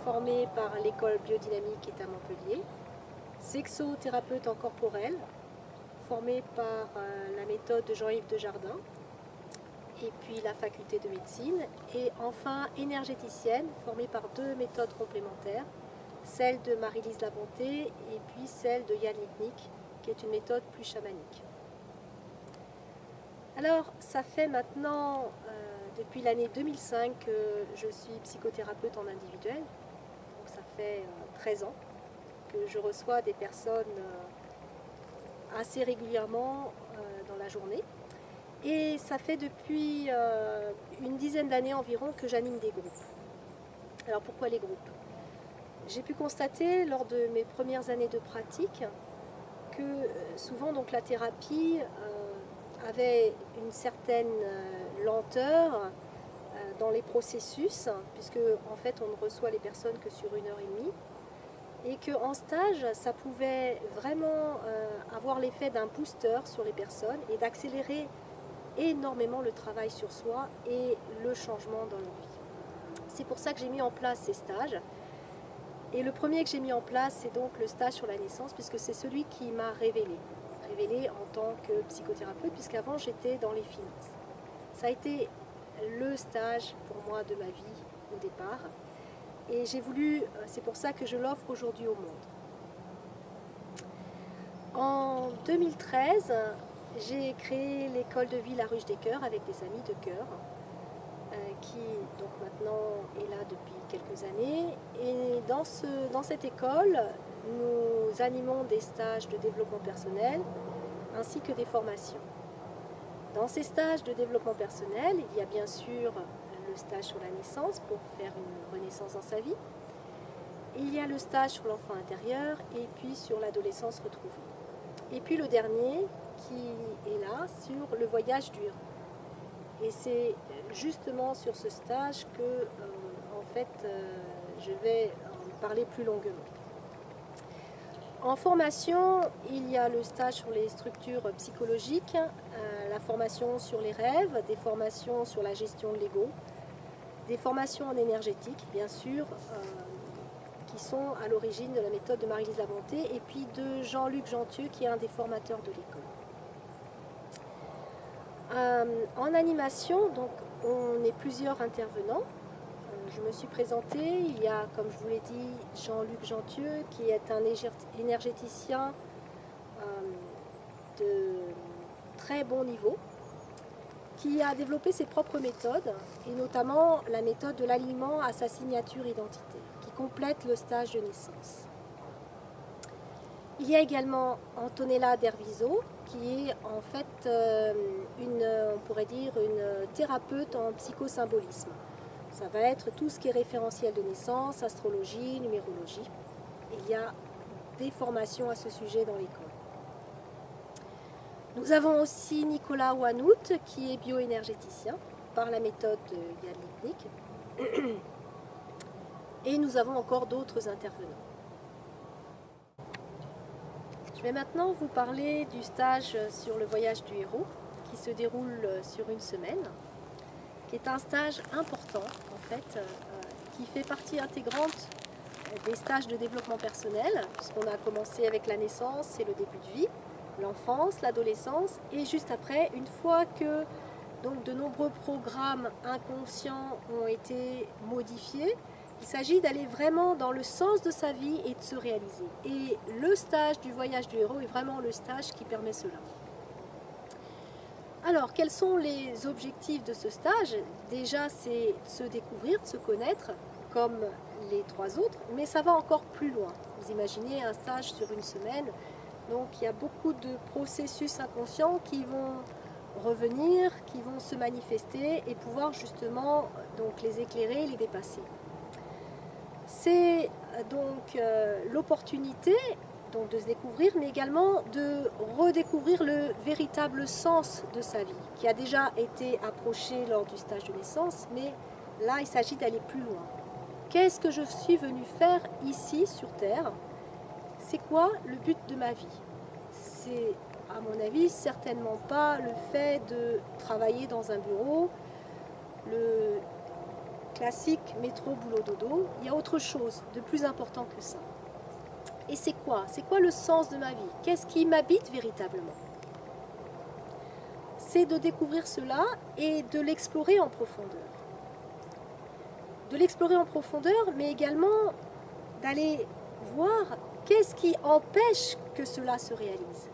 formée par l'école biodynamique qui est à Montpellier, sexothérapeute en corporel, formée par la méthode de Jean-Yves Desjardins, et puis la faculté de médecine, et enfin énergéticienne, formée par deux méthodes complémentaires, celle de Marie-Lise Labonté et puis celle de Yann Lipnik, qui est une méthode plus chamanique. Alors, ça fait maintenant, depuis l'année 2005, que je suis psychothérapeute en individuel, donc ça fait 13 ans que je reçois des personnes assez régulièrement dans la journée. Et ça fait depuis une dizaine d'années environ que j'anime des groupes. Alors pourquoi les groupes? J'ai pu constater lors de mes premières années de pratique que souvent donc, la thérapie avait une certaine lenteur dans les processus, puisque en fait on ne reçoit les personnes que sur 1 heure et demie, et qu'en stage ça pouvait vraiment avoir l'effet d'un booster sur les personnes et d'accélérer énormément le travail sur soi et le changement dans leur vie. C'est pour ça que j'ai mis en place ces stages. Et le premier que j'ai mis en place, c'est donc le stage sur la naissance, puisque c'est celui qui m'a révélée en tant que psychothérapeute, puisqu'avant j'étais dans les finances. Ça a été le stage pour moi de ma vie au départ. Et j'ai voulu, c'est pour ça que je l'offre aujourd'hui au monde. En 2013, j'ai créé l'école de vie La Ruche des Cœurs avec des amis de cœur qui donc maintenant est là depuis quelques années. Et dans cette école, nous animons des stages de développement personnel ainsi que des formations. Dans ces stages de développement personnel, il y a bien sûr le stage sur la naissance pour faire une renaissance dans sa vie. Il y a le stage sur l'enfant intérieur et puis sur l'adolescence retrouvée. Et puis le dernier qui est là sur le voyage du héros. Et c'est justement sur ce stage que je vais en parler plus longuement. En formation, il y a le stage sur les structures psychologiques, la formation sur les rêves, des formations sur la gestion de l'ego, des formations en énergétique, bien sûr, qui sont à l'origine de la méthode de Marie-Lise Labonté, et puis de Jean-Luc Gentieux, qui est un des formateurs de l'école. En animation, donc, on est plusieurs intervenants. Je me suis présentée, il y a, comme je vous l'ai dit, Jean-Luc Gentieux, qui est un énergéticien de très bon niveau, qui a développé ses propres méthodes, et notamment la méthode de l'alignement à sa signature identitaire, qui complète le stage de naissance. Il y a également Antonella Derviso, qui est en fait on pourrait dire une thérapeute en psychosymbolisme. Ça va être tout ce qui est référentiel de naissance, astrologie, numérologie. Il y a des formations à ce sujet dans l'école. Nous avons aussi Nicolas Wanout, qui est bioénergéticien par la méthode de Yann Lipnik. Et nous avons encore d'autres intervenants. Je vais maintenant vous parler du stage sur le voyage du héros, qui se déroule sur 1 semaine, qui est un stage important, en fait, qui fait partie intégrante des stages de développement personnel, puisqu'on a commencé avec la naissance, c'est le début de vie, l'enfance, l'adolescence, et juste après, une fois que donc, de nombreux programmes inconscients ont été modifiés, il s'agit d'aller vraiment dans le sens de sa vie et de se réaliser. Et le stage du voyage du héros est vraiment le stage qui permet cela. Alors, quels sont les objectifs de ce stage? Déjà, c'est de se découvrir, de se connaître, comme les 3 autres, mais ça va encore plus loin. Vous imaginez un stage sur 1 semaine, donc il y a beaucoup de processus inconscients qui vont revenir, qui vont se manifester et pouvoir justement donc, les éclairer, les dépasser. C'est donc l'opportunité donc, de se découvrir, mais également de redécouvrir le véritable sens de sa vie, qui a déjà été approché lors du stage de naissance, mais là il s'agit d'aller plus loin. Qu'est-ce que je suis venue faire ici sur Terre? C'est quoi le but de ma vie? C'est, à mon avis, certainement pas le fait de travailler dans un bureau, classique, métro, boulot, dodo. Il y a autre chose de plus important que ça. Et c'est quoi? C'est quoi le sens de ma vie? Qu'est-ce qui m'habite véritablement? C'est de découvrir cela et de l'explorer en profondeur. De l'explorer en profondeur, mais également d'aller voir qu'est-ce qui empêche que cela se réalise.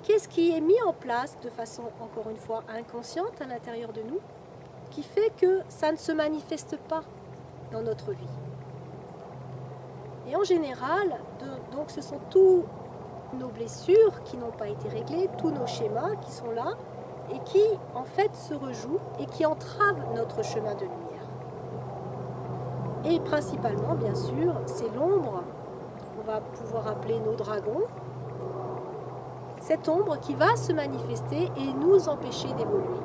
Qu'est-ce qui est mis en place de façon, encore une fois, inconsciente à l'intérieur de nous, qui fait que ça ne se manifeste pas dans notre vie. Et en général, donc ce sont tous nos blessures qui n'ont pas été réglées, tous nos schémas qui sont là et qui en fait se rejouent et qui entravent notre chemin de lumière. Et principalement, bien sûr, c'est l'ombre, on va pouvoir appeler nos dragons, cette ombre qui va se manifester et nous empêcher d'évoluer,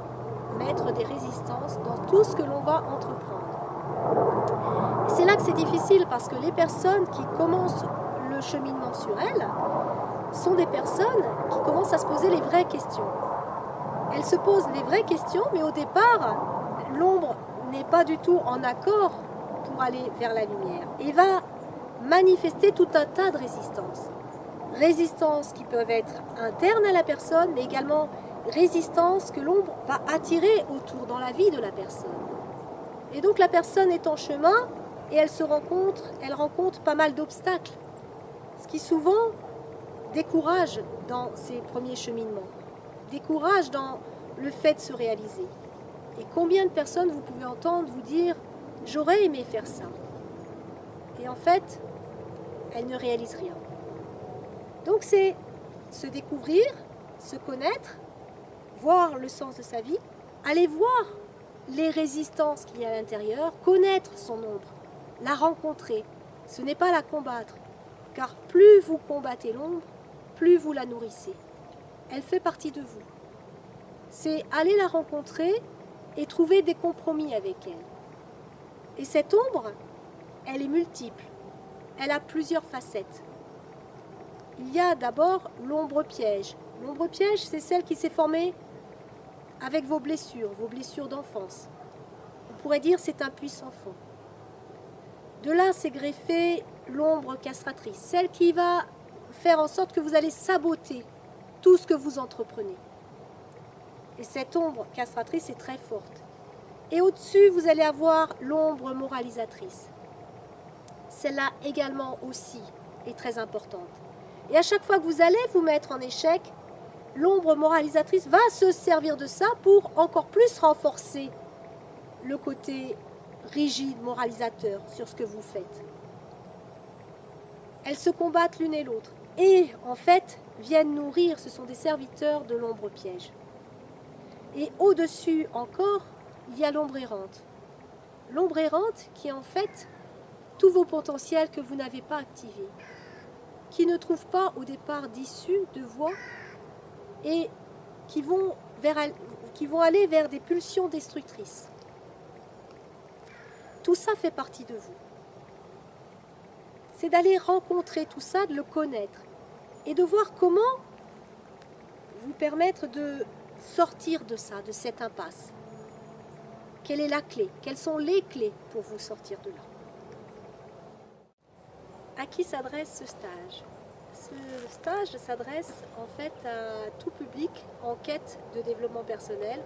mettre des résistances dans tout ce que l'on va entreprendre. Et c'est là que c'est difficile parce que les personnes qui commencent le cheminement sur elles sont des personnes qui commencent à se poser les vraies questions. Elles se posent les vraies questions, mais au départ, l'ombre n'est pas du tout en accord pour aller vers la lumière et va manifester tout un tas de résistances. Résistances qui peuvent être internes à la personne, mais également résistances que l'ombre va attirer autour dans la vie de la personne. Et donc la personne est en chemin et elle rencontre pas mal d'obstacles, ce qui souvent décourage dans ses premiers cheminements, décourage dans le fait de se réaliser. Et combien de personnes vous pouvez entendre vous dire « j'aurais aimé faire ça ». Et en fait, elles ne réalisent rien. Donc c'est se découvrir, se connaître, voir le sens de sa vie, aller voir les résistances qu'il y a à l'intérieur, connaître son ombre, la rencontrer. Ce n'est pas la combattre, car plus vous combattez l'ombre, plus vous la nourrissez. Elle fait partie de vous. C'est aller la rencontrer et trouver des compromis avec elle. Et cette ombre, elle est multiple. Elle a plusieurs facettes. Il y a d'abord l'ombre piège. L'ombre piège, c'est celle qui s'est formée avec vos blessures d'enfance. On pourrait dire c'est un puissant fond. De là, s'est greffée l'ombre castratrice, celle qui va faire en sorte que vous allez saboter tout ce que vous entreprenez. Et cette ombre castratrice est très forte. Et au-dessus, vous allez avoir l'ombre moralisatrice. Celle-là également aussi est très importante. Et à chaque fois que vous allez vous mettre en échec, l'ombre moralisatrice va se servir de ça pour encore plus renforcer le côté rigide, moralisateur sur ce que vous faites. Elles se combattent l'une et l'autre. Et en fait, viennent nourrir, ce sont des serviteurs de l'ombre piège. Et au-dessus encore, il y a l'ombre errante. L'ombre errante qui est en fait tous vos potentiels que vous n'avez pas activés, qui ne trouvent pas au départ d'issue, de voie, et qui vont aller vers des pulsions destructrices. Tout ça fait partie de vous. C'est d'aller rencontrer tout ça, de le connaître, et de voir comment vous permettre de sortir de ça, de cette impasse. Quelle est la clé? Quelles sont les clés pour vous sortir de là? À qui s'adresse ce stage? Ce stage s'adresse en fait à tout public en quête de développement personnel,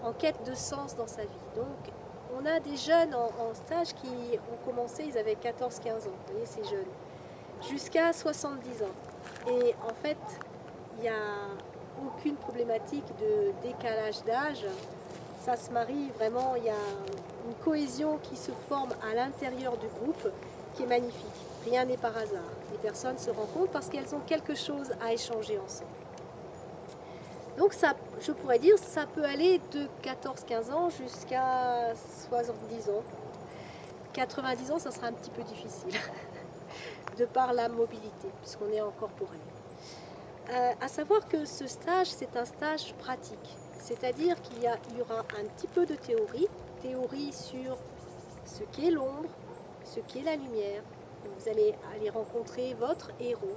en quête de sens dans sa vie. Donc on a des jeunes en stage qui ont commencé, ils avaient 14-15 ans, vous voyez ces jeunes, jusqu'à 70 ans. Et en fait, il n'y a aucune problématique de décalage d'âge. Ça se marie vraiment, il y a une cohésion qui se forme à l'intérieur du groupe qui est magnifique. Rien n'est par hasard. Les personnes se rencontrent parce qu'elles ont quelque chose à échanger ensemble. Donc ça, je pourrais dire, ça peut aller de 14-15 ans jusqu'à 70 ans. 90 ans, ça sera un petit peu difficile, de par la mobilité, puisqu'on est en corporel. À savoir que ce stage, c'est un stage pratique. C'est-à-dire qu'il y aura un petit peu de théorie sur ce qu'est l'ombre, ce qu'est la lumière. Vous allez aller rencontrer votre héros,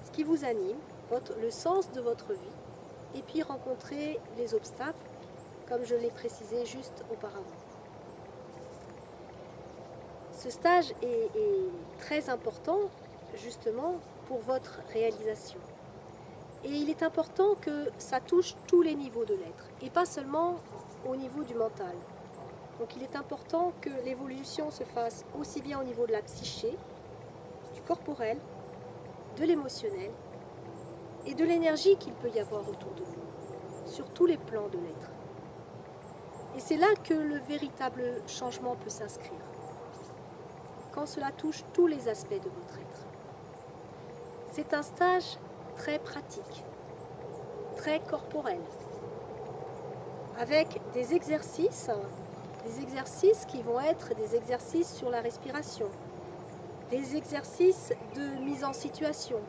ce qui vous anime, le sens de votre vie, et puis rencontrer les obstacles, comme je l'ai précisé juste auparavant. Ce stage est très important justement pour votre réalisation. Et il est important que ça touche tous les niveaux de l'être et pas seulement au niveau du mental. Donc il est important que l'évolution se fasse aussi bien au niveau de la psyché, du corporel, de l'émotionnel et de l'énergie qu'il peut y avoir autour de nous, sur tous les plans de l'être. Et c'est là que le véritable changement peut s'inscrire, quand cela touche tous les aspects de votre être. C'est un stage très pratique, très corporel, avec des exercices qui vont être des exercices sur la respiration, des exercices de mise en situation,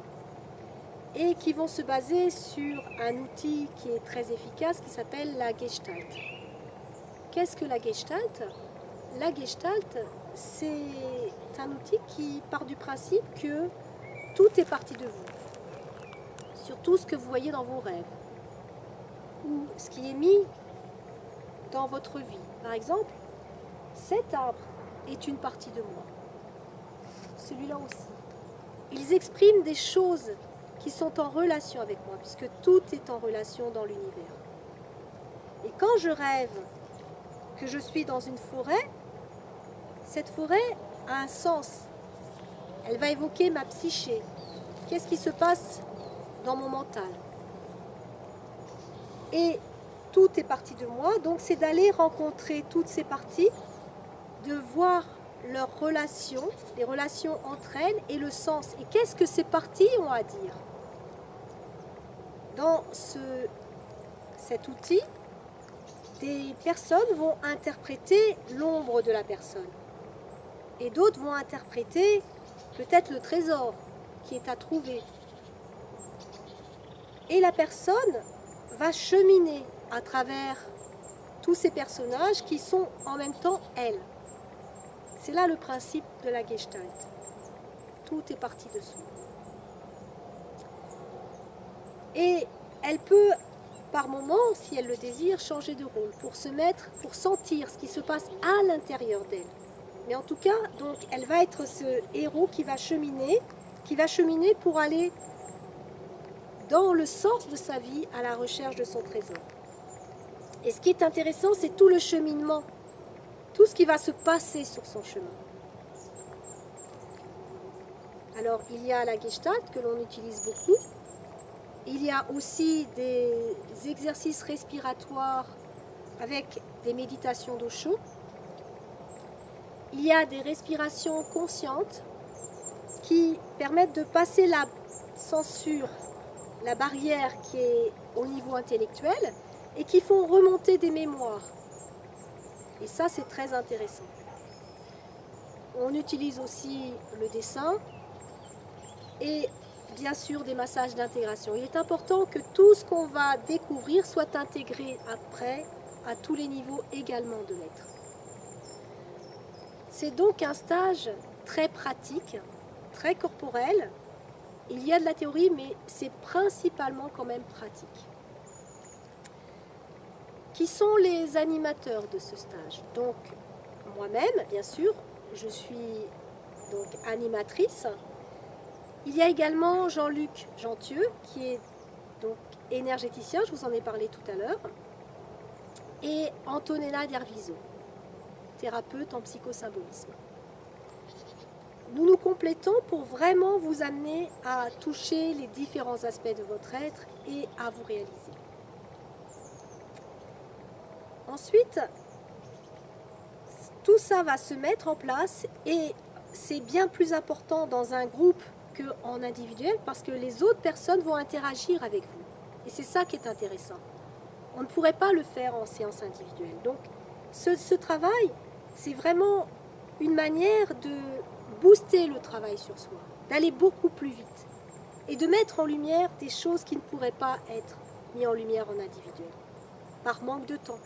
et qui vont se baser sur un outil qui est très efficace qui s'appelle la Gestalt. Qu'est-ce que la Gestalt? La Gestalt, c'est un outil qui part du principe que tout est parti de vous, surtout ce que vous voyez dans vos rêves, ou ce qui est mis dans votre vie. Par exemple, cet arbre est une partie de moi, celui-là aussi. Ils expriment des choses qui sont en relation avec moi, puisque tout est en relation dans l'univers. Et quand je rêve que je suis dans une forêt, cette forêt a un sens. Elle va évoquer ma psyché. Qu'est-ce qui se passe dans mon mental? Et tout est parti de moi, donc c'est d'aller rencontrer toutes ces parties, de voir leurs relations, les relations entre elles et le sens. Et qu'est-ce que ces parties ont à dire? Dans cet outil, des personnes vont interpréter l'ombre de la personne. Et d'autres vont interpréter peut-être le trésor qui est à trouver. Et la personne va cheminer à travers tous ces personnages qui sont en même temps elle. C'est là le principe de la Gestalt. Tout est parti dessous. Et elle peut, par moment, si elle le désire, changer de rôle pour se mettre, pour sentir ce qui se passe à l'intérieur d'elle. Mais en tout cas, donc, elle va être ce héros qui va cheminer pour aller dans le sens de sa vie à la recherche de son trésor. Et ce qui est intéressant, c'est tout le cheminement, tout ce qui va se passer sur son chemin. Alors, il y a la Gestalt que l'on utilise beaucoup. Il y a aussi des exercices respiratoires avec des méditations d'Osho. Il y a des respirations conscientes qui permettent de passer la censure, la barrière qui est au niveau intellectuel et qui font remonter des mémoires. Et ça, c'est très intéressant. On utilise aussi le dessin et bien sûr des massages d'intégration. Il est important que tout ce qu'on va découvrir soit intégré après à tous les niveaux également de l'être. C'est donc un stage très pratique, très corporel. Il y a de la théorie, mais c'est principalement quand même pratique. Qui sont les animateurs de ce stage? Donc, moi-même, bien sûr, je suis donc animatrice. Il y a également Jean-Luc Gentieux, qui est donc énergéticien, je vous en ai parlé tout à l'heure, et Antonella Derviso, thérapeute en psychosymbolisme. Nous nous complétons pour vraiment vous amener à toucher les différents aspects de votre être et à vous réaliser. Ensuite, tout ça va se mettre en place et c'est bien plus important dans un groupe qu'en individuel parce que les autres personnes vont interagir avec vous. Et c'est ça qui est intéressant. On ne pourrait pas le faire en séance individuelle. Donc, ce travail, c'est vraiment une manière de booster le travail sur soi, d'aller beaucoup plus vite et de mettre en lumière des choses qui ne pourraient pas être mises en lumière en individuel, par manque de temps,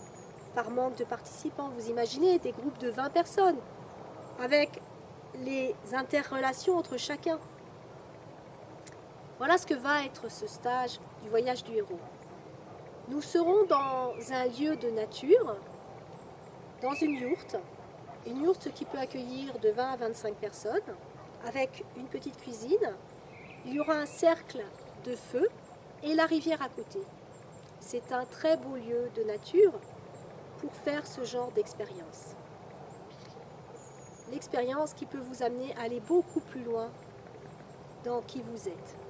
par manque de participants. Vous imaginez des groupes de 20 personnes avec les interrelations entre chacun. Voilà ce que va être ce stage du voyage du héros. Nous serons dans un lieu de nature, dans une yourte, Une yourte qui peut accueillir de 20 à 25 personnes, avec une petite cuisine. Il y aura un cercle de feu et la rivière à côté. C'est un très beau lieu de nature pour faire ce genre d'expérience. L'expérience qui peut vous amener à aller beaucoup plus loin dans qui vous êtes.